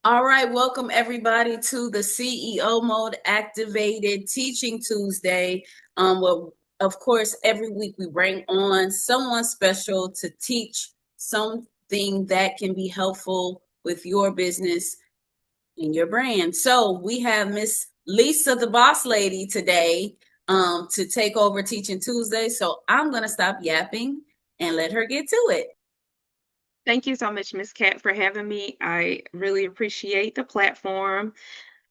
All right, welcome everybody to the CEO Mode Activated Teaching Tuesday. Well, of course, every week we bring on someone special to teach something that can be helpful with your business and your brand. So we have Miss Lysa, the boss lady, today to take over Teaching Tuesday. So I'm going to stop yapping and let her get to it. Thank you so much, Miss Cat, for having me. I really appreciate the platform.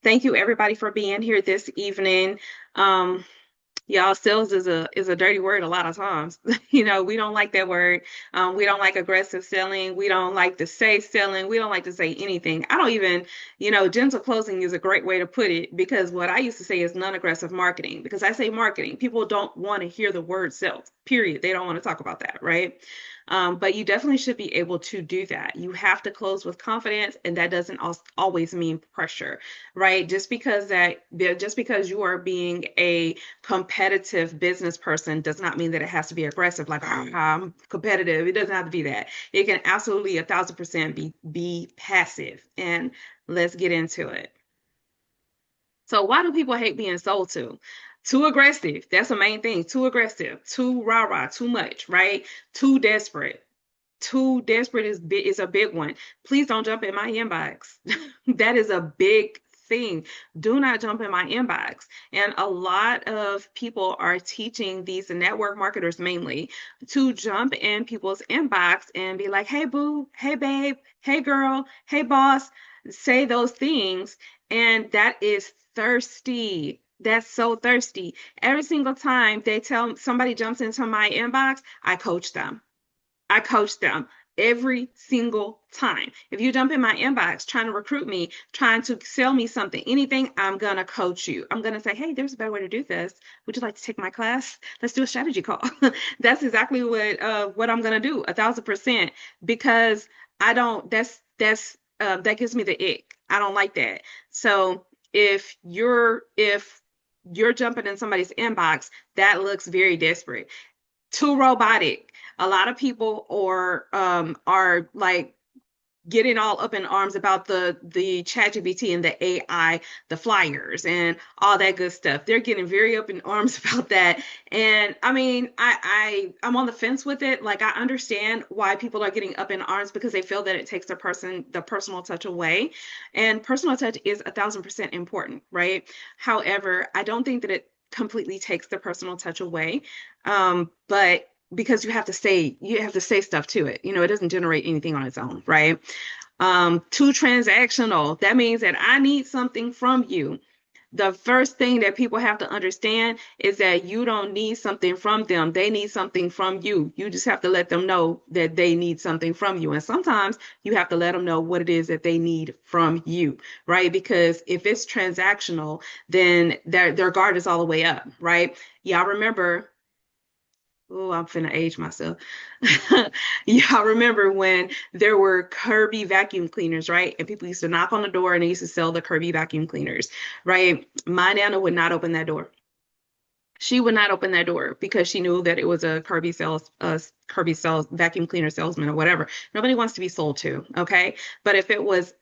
Thank you, everybody, for being here this evening. Um, y'all, sales is a dirty word a lot of times. We don't like that word. We don't like aggressive selling. We don't like to say selling. We don't like to say anything. I don't even, gentle closing is a great way to put it because what I used to say is non-aggressive marketing. Because I say marketing, people don't want to hear the word sales. Period. They don't want to talk about that, right? But you definitely should be able to do that. You have to close with confidence, and that doesn't always mean pressure, right? Just because you are being a competitive business person does not mean that it has to be aggressive, like I'm competitive. It doesn't have to be that. It can absolutely 1,000% be passive. And let's get into it. So why do people hate being sold to? Too aggressive. That's the main thing. Too aggressive. Too rah-rah. Too much, right? Too desperate. Too desperate is a big one. Please don't jump in my inbox. That is a big thing. Do not jump in my inbox. And a lot of people are teaching these network marketers mainly to jump in people's inbox and be like, hey, boo, hey, babe, hey, girl, hey, boss, say those things. And that is thirsty. That's so thirsty. Every single time they tell somebody jumps into my inbox, I coach them. I coach them every single time. If you jump in my inbox trying to recruit me, trying to sell me something, anything, I'm going to coach you. I'm going to say, hey, there's a better way to do this. Would you like to take my class? Let's do a strategy call. That's exactly what I'm going to do, 1,000%, because I don't, that gives me the ick. I don't like that. So if you're jumping in somebody's inbox, that looks very desperate, too robotic. A lot of people are like getting all up in arms about the ChatGPT and the AI, the flyers and all that good stuff. They're getting very up in arms about that. And I mean, I'm on the fence with it. Like I understand why people are getting up in arms because they feel that it takes the personal touch away. And personal touch is 1,000% important, right? However, I don't think that it completely takes the personal touch away. But because you have to say stuff to it. It doesn't generate anything on its own, right? Too transactional. That means that I need something from you. The first thing that people have to understand is that you don't need something from them. They need something from you. You just have to let them know that they need something from you. And sometimes you have to let them know what it is that they need from you, right? Because if it's transactional, then their guard is all the way up, right? Y'all remember. Oh, I'm finna age myself. Y'all remember when there were Kirby vacuum cleaners, right? And people used to knock on the door and they used to sell the Kirby vacuum cleaners, right? My Nana would not open that door. She would not open that door because she knew that it was a Kirby sales vacuum cleaner salesman or whatever. Nobody wants to be sold to, okay? But if it was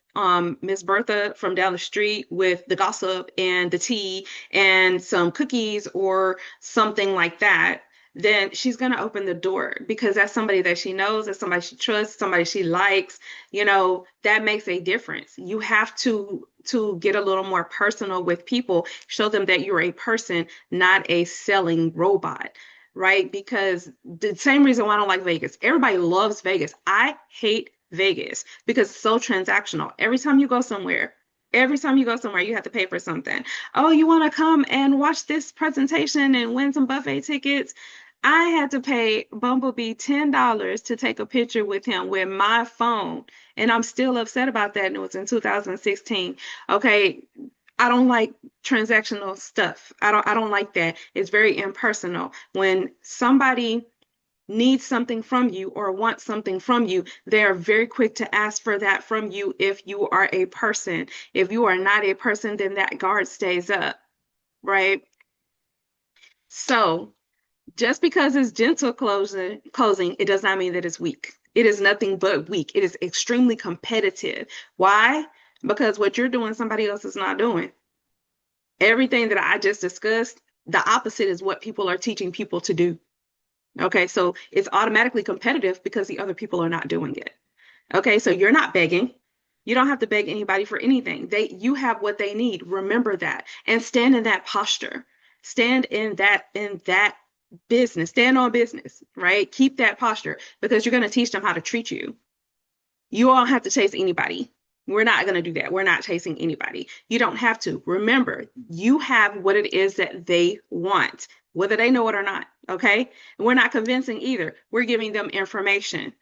Miss Bertha from down the street with the gossip and the tea and some cookies or something like that, then she's going to open the door because that's somebody that she knows, that's somebody she trusts, somebody she likes. That makes a difference. You have to get a little more personal with people, show them that you're a person, not a selling robot, right? Because the same reason why I don't like Vegas. Everybody loves Vegas. I hate Vegas because it's so transactional. Every time you go somewhere, you have to pay for something. Oh, you want to come and watch this presentation and win some buffet tickets? I had to pay Bumblebee $10 to take a picture with him with my phone. And I'm still upset about that. And it was in 2016. Okay. I don't like transactional stuff. I don't like that. It's very impersonal. When somebody needs something from you or wants something from you, they are very quick to ask for that from you if you are a person. If you are not a person, then that guard stays up, right? So just because it's gentle closing, it does not mean that it's weak. It is nothing but weak. It is extremely competitive. Why? because what you're doing, somebody else is not doing. Everything that I just discussed, the opposite is what people are teaching people to do. Okay, so it's automatically competitive because the other people are not doing it. Okay, so you're not begging. You don't have to beg anybody for anything. You have what they need. Remember that and stand in that posture. Stand in that business. Stand on business, right? Keep that posture because you're going to teach them how to treat you. You all have to chase anybody. We're not going to do that. We're not chasing anybody. You don't have to. Remember, you have what it is that they want, whether they know it or not. Okay. And we're not convincing either. We're giving them information.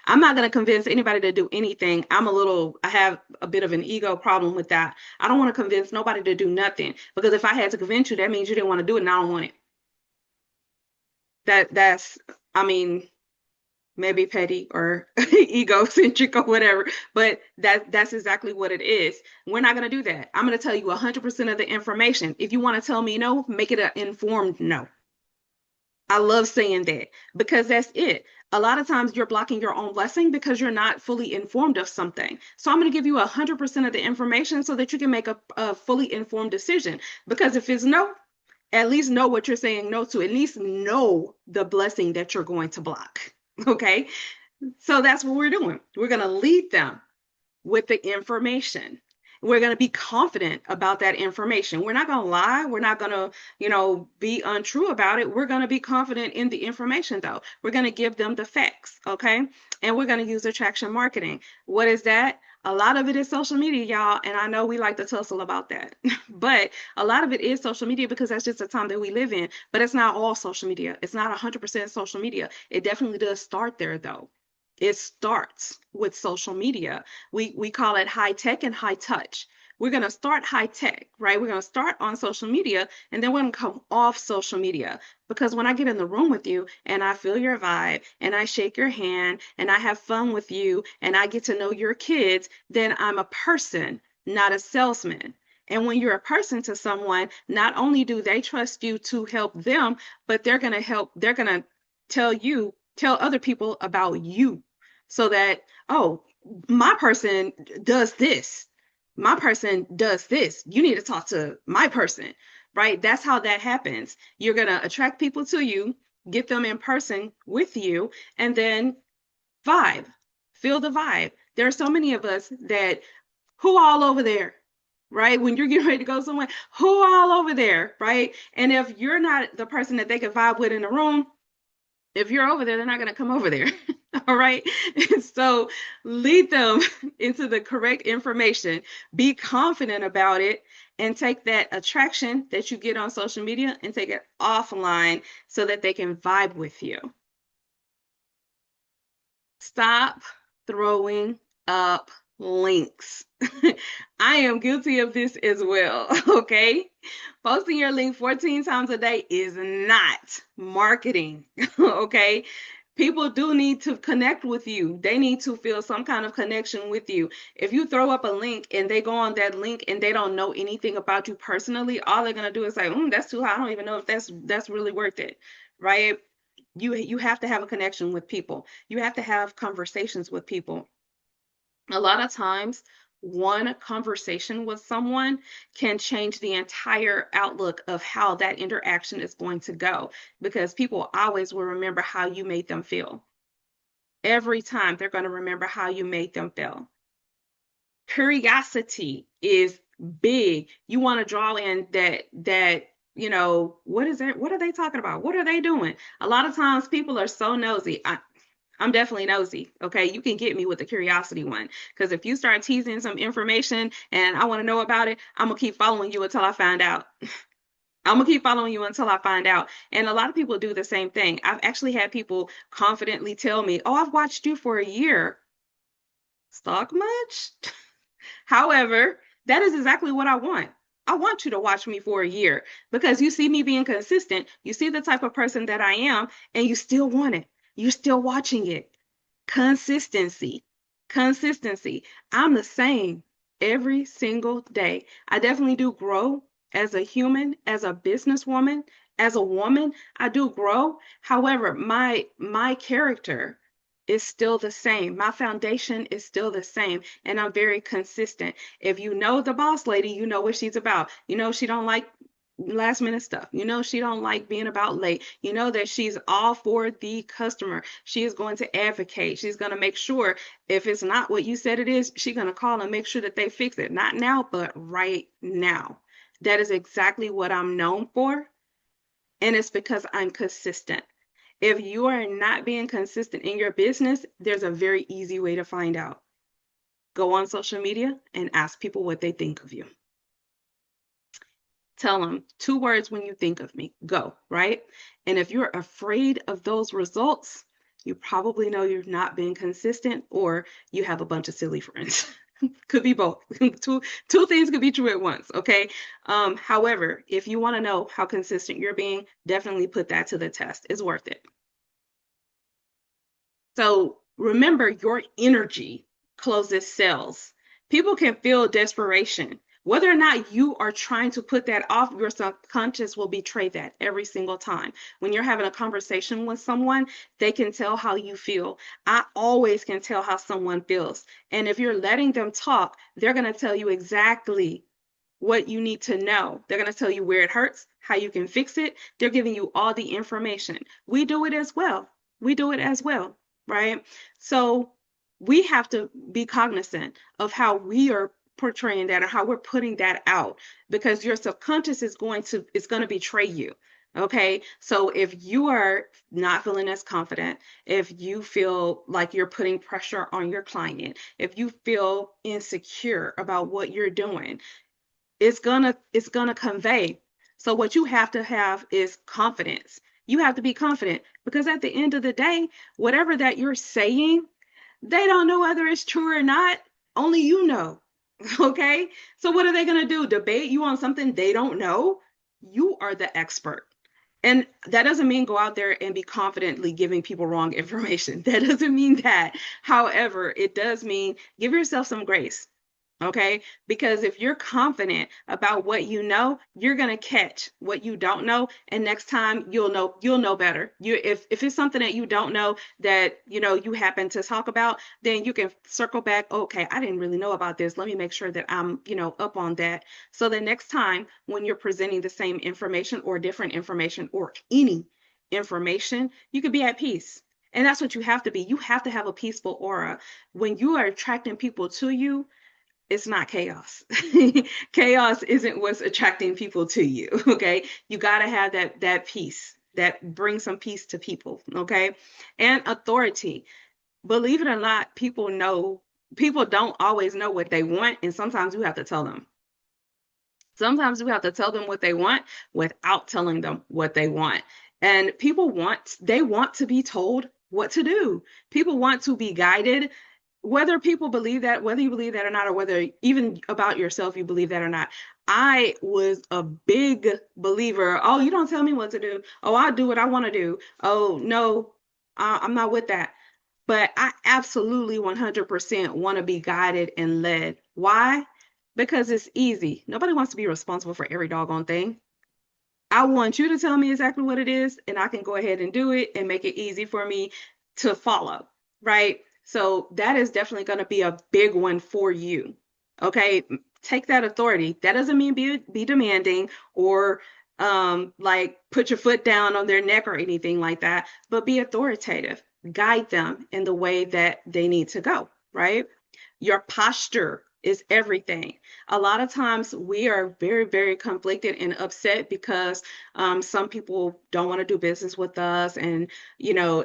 I'm not going to convince anybody to do anything. I have a bit of an ego problem with that. I don't want to convince nobody to do nothing because if I had to convince you, that means you didn't want to do it and I don't want it. That's, I mean, maybe petty or egocentric or whatever, but that's exactly what it is. We're not going to do that. I'm going to tell you 100% of the information. If you want to tell me no, make it an informed no. I love saying that because that's it. A lot of times you're blocking your own blessing because you're not fully informed of something. So I'm going to give you 100% of the information so that you can make a fully informed decision. Because if it's no, at least know what you're saying no to. At least know the blessing that you're going to block. Okay. So that's what we're doing. We're going to lead them with the information. We're going to be confident about that information. We're not going to lie. We're not going to, be untrue about it. We're going to be confident in the information, though. We're going to give them the facts, okay? And we're going to use attraction marketing. What is that? A lot of it is social media, y'all. And I know we like to tussle about that. But a lot of it is social media because that's just the time that we live in. But it's not all social media. It's not 100% social media. It definitely does start there, though. It starts with social media. We call it high tech and high touch. We're going to start high tech, right? We're going to start on social media and then we're going to come off social media. Because when I get in the room with you and I feel your vibe and I shake your hand and I have fun with you and I get to know your kids, then I'm a person, not a salesman. And when you're a person to someone, not only do they trust you to help them, but they're going to tell other people about you so that, oh, my person does this. My person does this. You need to talk to my person, right? That's how that happens. You're going to attract people to you, get them in person with you, and then vibe, feel the vibe. There are so many of us that, who all over there? Right? When you're getting ready to go somewhere, who all over there? Right? And if you're not the person that they can vibe with in the room, if you're over there, they're not going to come over there. All right. So lead them into the correct information, be confident about it, and take that attraction that you get on social media and take it offline so that they can vibe with you. Stop throwing up links. I am guilty of this as well. Okay. Posting your link 14 times a day is not marketing. Okay. People do need to connect with you. They need to feel some kind of connection with you. If you throw up a link and they go on that link and they don't know anything about you personally, all they're going to do is say, that's too high. I don't even know if that's really worth it. Right? You have to have a connection with people. You have to have conversations with people. A lot of times, one conversation with someone can change the entire outlook of how that interaction is going to go because people always will remember how you made them feel. Every time they're going to remember how you made them feel. Curiosity is big. You want to draw in that what is it? What are they talking about? What are they doing? A lot of times people are so nosy. I'm definitely nosy. Okay. You can get me with the curiosity one. Because if you start teasing some information and I want to know about it, I'm going to keep following you until I find out. I'm going to keep following you until I find out. And a lot of people do the same thing. I've actually had people confidently tell me, oh, I've watched you for a year. Stalk much? However, that is exactly what I want. I want you to watch me for a year because you see me being consistent. You see the type of person that I am, and you still want it. You're still watching it. Consistency. Consistency. I'm the same every single day. I definitely do grow as a human, as a businesswoman, as a woman. I do grow. However, my character is still the same. My foundation is still the same, and I'm very consistent. If you know the boss lady, you know what she's about. You know she don't like last minute stuff. You know she don't like being about late. You know that she's all for the customer. She is going to advocate. She's going to make sure if it's not what you said it is, she's going to call and make sure that they fix it. Not now, but right now. That is exactly what I'm known for, and it's because I'm consistent. If you are not being consistent in your business, there's a very easy way to find out. Go on social media and ask people what they think of you. Tell them 2 words when you think of me. Go, right? And if you're afraid of those results, you probably know you're not being consistent or you have a bunch of silly friends. Could be both. Two things could be true at once, okay? However, if you want to know how consistent you're being, definitely put that to the test. It's worth it. So remember, your energy closes sales. People can feel desperation. Whether or not you are trying to put that off, your subconscious will betray that every single time. When you're having a conversation with someone, they can tell how you feel. I always can tell how someone feels. And if you're letting them talk, they're going to tell you exactly what you need to know. They're going to tell you where it hurts, how you can fix it. They're giving you all the information. We do it as well. We do it as well, right? So we have to be cognizant of how we are portraying that or how we're putting that out, because your subconscious is going to betray you. Okay, so if you are not feeling as confident, if you feel like you're putting pressure on your client, if you feel insecure about what you're doing, it's gonna convey. So what you have to have is confidence. You have to be confident, because at the end of the day, whatever that you're saying, they don't know whether it's true or not. Only you know. Okay? So what are they gonna do? Debate you on something they don't know? You are the expert. And that doesn't mean go out there and be confidently giving people wrong information. That doesn't mean that. However, it does mean give yourself some grace. Okay, because if you're confident about what you know, you're going to catch what you don't know, and next time you'll know better. If it's something that you don't know that you happen to talk about, then you can circle back. Okay, I didn't really know about this. Let me make sure that I'm up on that, so the next time when you're presenting the same information or different information or any information, you could be at peace. And that's what you have to be. You have to have a peaceful aura when you are attracting people to you. It's not chaos. Chaos isn't what's attracting people to you. Okay, you got to have that peace that brings some peace to people. Okay, and authority. Believe it or not, people don't always know what they want, and sometimes you have to tell them. Sometimes we have to tell them what they want without telling them what they want. And they want to be told what to do. People want to be guided, whether you believe that or not, or whether even about yourself you believe that or not. I was a big believer. Oh, you don't tell me what to do. Oh, I'll do what I want to do. Oh, no, I'm not with that. But I absolutely 100% want to be guided and led. Why? Because it's easy. Nobody wants to be responsible for every doggone thing. I want you to tell me exactly what it is, and I can go ahead and do it and make it easy for me to follow, right? So that is definitely going to be a big one for you. Okay, take that authority. That doesn't mean be demanding or like put your foot down on their neck or anything like that, but be authoritative. Guide them in the way that they need to go, right? Your posture is everything. A lot of times we are very, very conflicted and upset because some people don't want to do business with us, and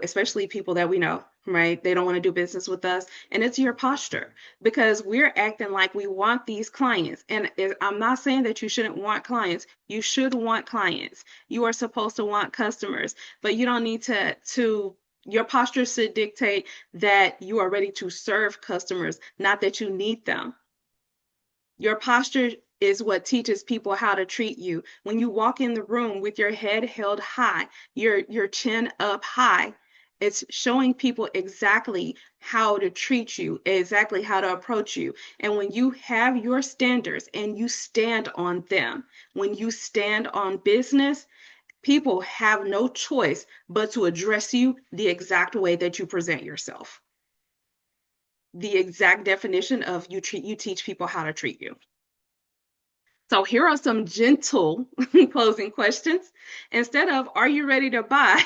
especially people that we know, right? They don't want to do business with us, and it's your posture, because we're acting like we want these clients. And I'm not saying that you shouldn't want clients. You should want clients. You are supposed to want customers, but you don't need to your posture should dictate that you are ready to serve customers, not that you need them. Your posture is what teaches people how to treat you. When you walk in the room with your head held high, your chin up high, it's showing people exactly how to treat you, exactly how to approach you. And when you have your standards and you stand on them, when you stand on business, People have no choice but to address you the exact way that you present yourself. The exact definition of you teach people how to treat you. So here are some gentle closing questions. Instead of, are you ready to buy?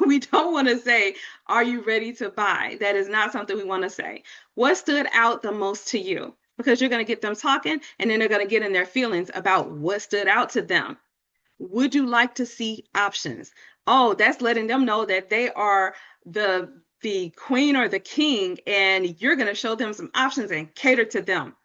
We don't want to say, are you ready to buy? That is not something we want to say. What stood out the most to you? Because you're going to get them talking and then they're going to get in their feelings about what stood out to them. Would you like to see options? Oh, that's letting them know that they are the queen or the king, and you're going to show them some options and cater to them.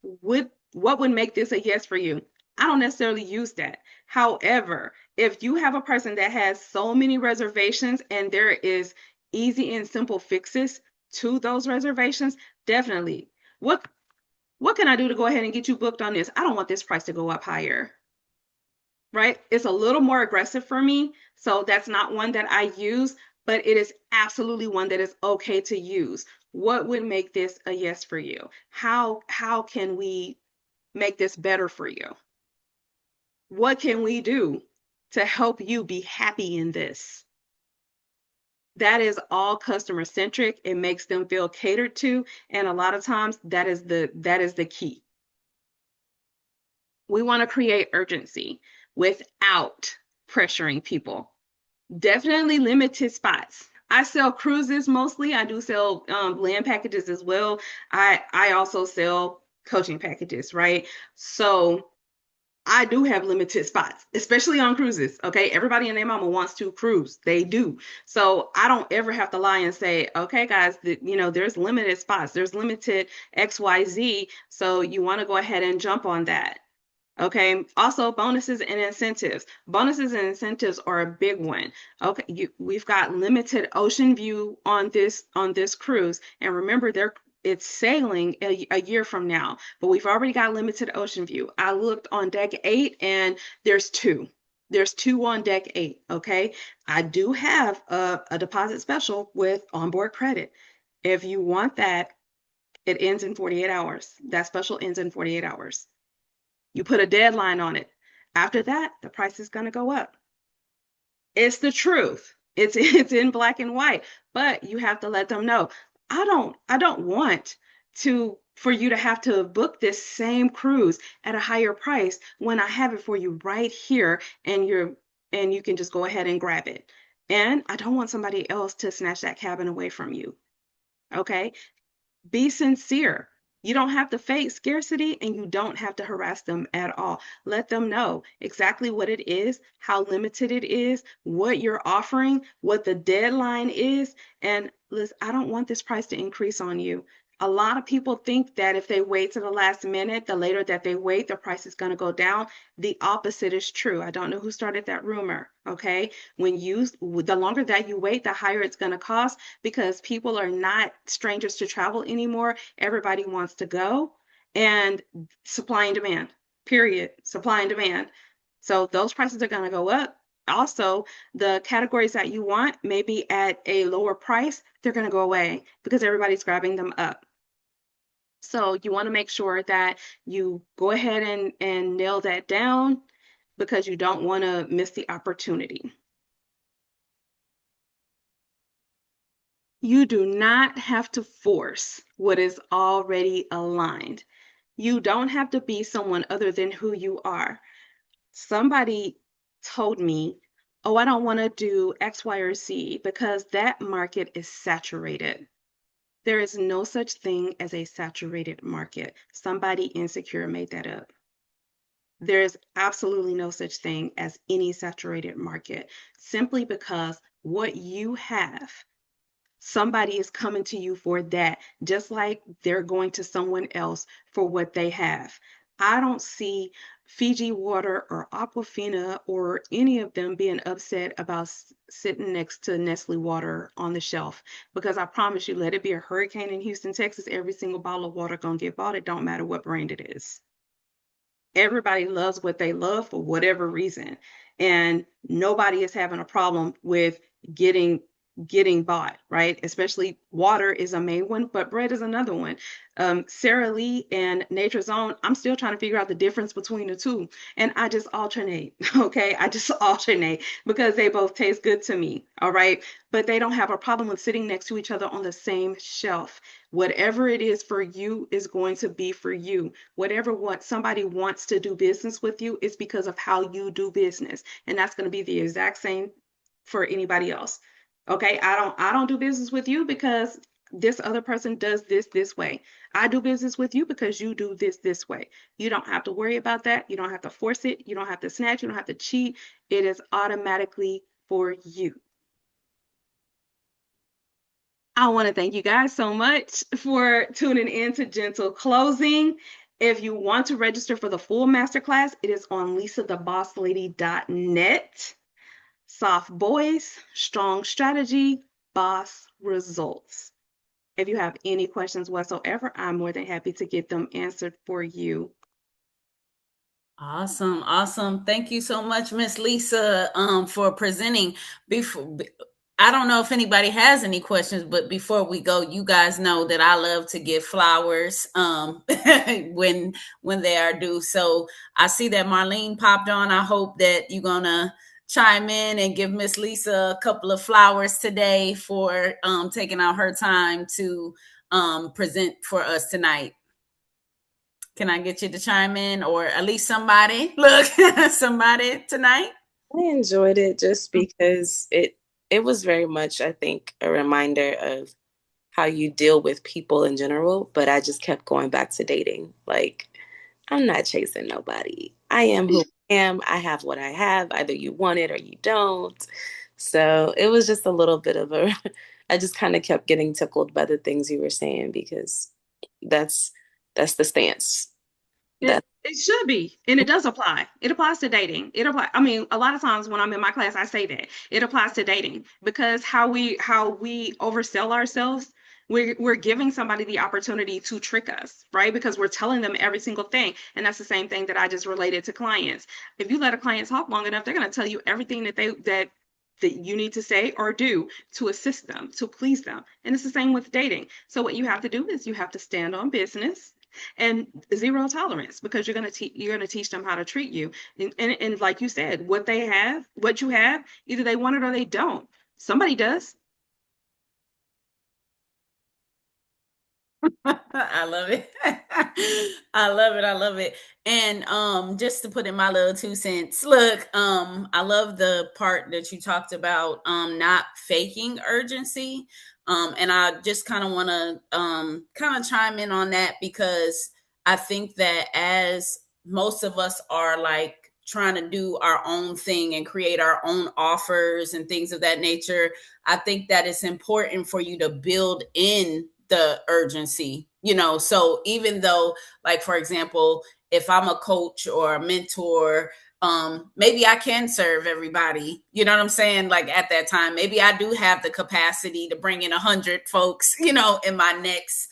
What would make this a yes for you? I don't necessarily use that. However, if you have a person that has so many reservations and there is easy and simple fixes to those reservations, definitely. What can I do to go ahead and get you booked on this? I don't want this price to go up higher. Right? It's a little more aggressive for me, so that's not one that I use, but it is absolutely one that is okay to use. What would make this a yes for you? How can we make this better for you? What can we do to help you be happy in this? That is all customer centric. It makes them feel catered to, and a lot of times that is the key. We want to create urgency without pressuring people. Definitely limited spots. I sell cruises mostly. I do sell land packages as well. I also sell coaching packages, right? So I do have limited spots, especially on cruises. Okay, everybody and their mama wants to cruise. They do. So I don't ever have to lie and say, okay, guys, there's limited spots. There's limited XYZ. So you want to go ahead and jump on that. Okay. Also, bonuses and incentives. Bonuses and incentives are a big one. Okay, we've got limited ocean view on this cruise, and remember, it's sailing a year from now, but we've already got limited ocean view. I looked on deck 8, and there's two. There's two on deck 8. Okay, I do have a deposit special with onboard credit. If you want that, it ends in 48 hours. That special ends in 48 hours. You put a deadline on it. After that, the price is going to go up. It's the truth. It's in black and white, but you have to let them know. I don't want for you to have to book this same cruise at a higher price when I have it for you right here, and you can just go ahead and grab it. And I don't want somebody else to snatch that cabin away from you. Okay? Be sincere. You don't have to fake scarcity, and you don't have to harass them at all. Let them know exactly what it is, how limited it is, what you're offering, what the deadline is. And listen, I don't want this price to increase on you. A lot of people think that if they wait to the last minute, the later that they wait, the price is going to go down. The opposite is true. I don't know who started that rumor. Okay. The longer that you wait, the higher it's going to cost, because people are not strangers to travel anymore. Everybody wants to go, and supply and demand, period. Supply and demand. So those prices are going to go up. Also, the categories that you want, maybe at a lower price, they're going to go away because everybody's grabbing them up. So you want to make sure that you go ahead and nail that down, because you don't want to miss the opportunity. You do not have to force what is already aligned. You don't have to be someone other than who you are. Somebody told me, oh, I don't want to do X, Y, or Z because that market is saturated. There is no such thing as a saturated market. Somebody insecure made that up. There is absolutely no such thing as any saturated market, simply because what you have, somebody is coming to you for that, just like they're going to someone else for what they have. I don't see Fiji Water or Aquafina or any of them being upset about sitting next to Nestle water on the shelf, because I promise you, let it be a hurricane in Houston, Texas, every single bottle of water gonna get bought. It don't matter what brand it is. Everybody loves what they love for whatever reason, and nobody is having a problem with getting getting bought, right? Especially water is a main one, but bread is another one. Sara Lee and Nature's Own, I'm still trying to figure out the difference between the two. And I just alternate, okay? I just alternate because they both taste good to me, all right? But they don't have a problem with sitting next to each other on the same shelf. Whatever it is for you is going to be for you. Whatever what somebody wants to do business with you is because of how you do business. And that's going to be the exact same for anybody else. Okay, I don't do business with you because this other person does this way. I do business with you because you do this way. You don't have to worry about that. You don't have to force it. You don't have to snatch. You don't have to cheat. It is automatically for you. I want to thank you guys so much for tuning in to Gentle Closing. If you want to register for the full masterclass, it is on lisathabosslady.net. Soft voice, strong strategy, boss results. If you have any questions whatsoever, I'm more than happy to get them answered for you. Awesome, awesome. Thank you so much, Miss Lysa, for presenting. Before I don't know if anybody has any questions, but before we go, you guys know that I love to give flowers when they are due. So I see that Marlene popped on. I hope that you're gonna chime in and give Miss Lysa a couple of flowers today for taking out her time to present for us tonight. Can I get you to chime in, or at least somebody? Look, somebody tonight. I enjoyed it just because it was very much, I think, a reminder of how you deal with people in general, but I just kept going back to dating. Like, I'm not chasing nobody. I am who I am. I have what I have. Either you want it or you don't. So it was just a little bit of a, I just kind of kept getting tickled by the things you were saying because that's that's the stance. That It should be, and it does apply. It applies to dating. It apply. I mean, a lot of times when I'm in my class, I say that it applies to dating because how we oversell ourselves. We're giving somebody the opportunity to trick us, right? Because we're telling them every single thing, and that's the same thing that I just related to clients. If you let a client talk long enough, they're going to tell you everything that you need to say or do to assist them, to please them. And it's the same with dating. So what you have to do is you have to stand on business and zero tolerance because you're going to teach them how to treat you and like you said, what you have, either they want it or they don't. Somebody does. I love it. I love it. I love it. And just to put in my little 2 cents, look, I love the part that you talked about not faking urgency. And I just kind of want to kind of chime in on that because I think that as most of us are like trying to do our own thing and create our own offers and things of that nature, I think that it's important for you to build in the urgency, so even though, like, for example, if I'm a coach or a mentor, maybe I can serve everybody, you know what I'm saying, like at that time maybe I do have the capacity to bring in 100 folks, in my next,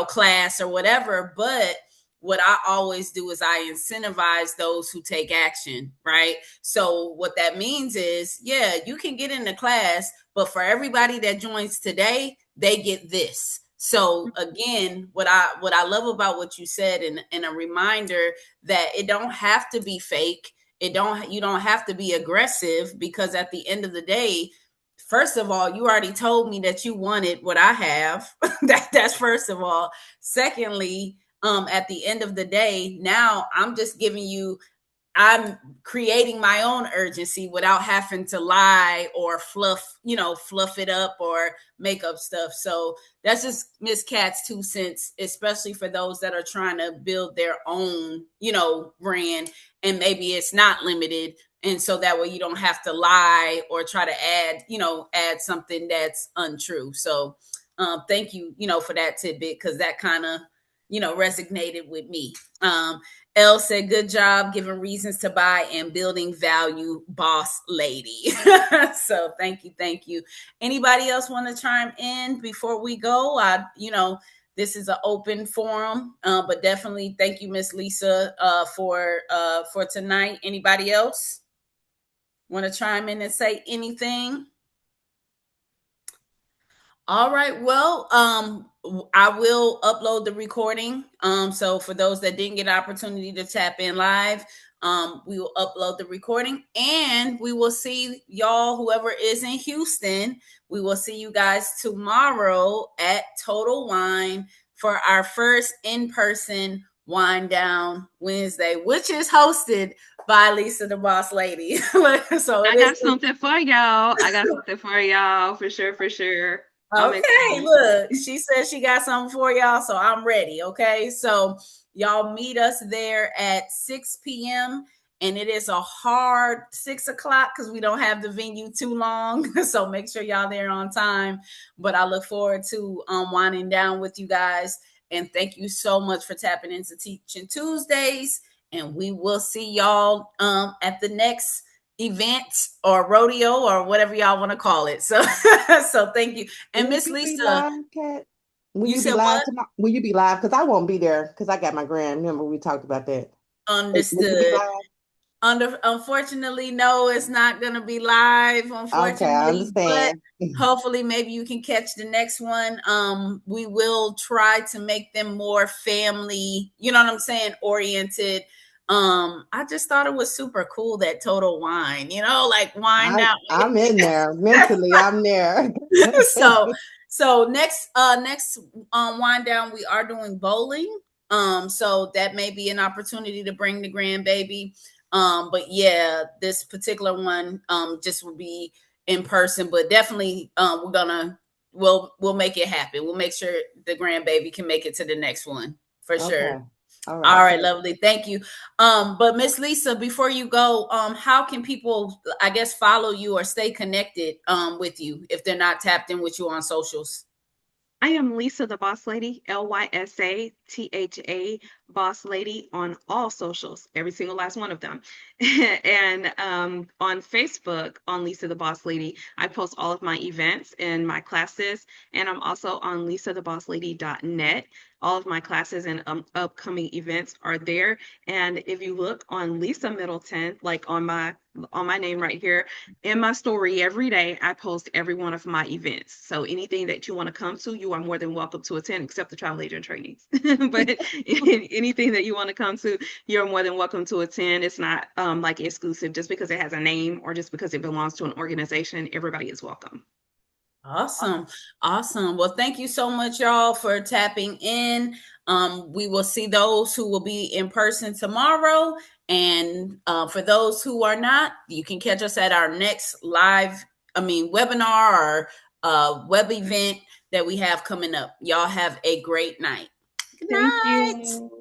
class or whatever. But what I always do is I incentivize those who take action, right? So what that means is, yeah, you can get in the class, but for everybody that joins today, they get this. So again, what I love about what you said, and a reminder that it don't have to be fake. You don't have to be aggressive, because at the end of the day, first of all, you already told me that you wanted what I have. That's first of all. Secondly, at the end of the day, now I'm creating my own urgency without having to lie or fluff it up or make up stuff. So that's just Miss Cat's 2 cents, especially for those that are trying to build their own, brand, and maybe it's not limited. And so that way you don't have to lie or try to add something that's untrue. So thank you, for that tidbit, because that kind of, resonated with me. Elle said, good job giving reasons to buy and building value, boss lady. So thank you. Thank you. Anybody else want to chime in before we go? This is an open forum, but definitely thank you, Miss Lysa, for tonight. Anybody else want to chime in and say anything? All right. Well, I will upload the recording. So for those that didn't get an opportunity to tap in live, we will upload the recording, and we will see y'all, whoever is in Houston. We will see you guys tomorrow at Total Wine for our first in-person Wine Down Wednesday, which is hosted by Lysa the Boss Lady. So it I is. got something for y'all. I got something for y'all for sure, for sure. I'm Okay, excited. look, she says she got something for y'all, so I'm ready. Okay, so y'all meet us there at 6 p.m. and it is a hard 6 o'clock because we don't have the venue too long. So make sure y'all there on time. But I look forward to winding down with you guys. And thank you so much for tapping into Teaching Tuesdays. And we will see y'all at the next event or rodeo or whatever y'all want to call it. So so thank you. And Will Miss you be Lysa, live, Kat? Will you you be said live what? tomorrow? Will you be live? Because I won't be there because I got my grand. Remember we talked about that. Will you be Understood. live? Unfortunately, no, it's not gonna be live, Okay, I unfortunately, but understand. hopefully maybe you can catch the next one. We will try to make them more family, you know what I'm saying, oriented. I just thought it was super cool that Total Wine, like wine out. I'm in there mentally. I'm there. so so next wind down we are doing bowling, so that may be an opportunity to bring the grandbaby, but yeah, this particular one just will be in person, but definitely we'll make it happen. We'll make sure the grandbaby can make it to the next one for sure. Okay. All All right. right, lovely. Thank you. But Miss Lysa, before you go, how can people, I guess, follow you or stay connected with you if they're not tapped in with you on socials? I am Lysa the Boss Lady, Lysatha, Boss Lady on all socials, every single last one of them. And on Facebook, on Lysa the Boss Lady, I post all of my events and my classes. And I'm also on LysaTheBossLady.net. All of my classes and upcoming events are there. And if you look on Lisa Middleton, like on my name right here, in my story every day, I post every one of my events. So anything that you want to come to, you are more than welcome to attend, except the travel agent trainings. But anything that you want to come to, you're more than welcome to attend. It's not like exclusive just because it has a name or just because it belongs to an organization. Everybody is welcome. Awesome. Awesome. Well, thank you so much, y'all, for tapping in. We will see those who will be in person tomorrow. And for those who are not, you can catch us at our next webinar or web event that we have coming up. Y'all have a great night. Good Thank night. you.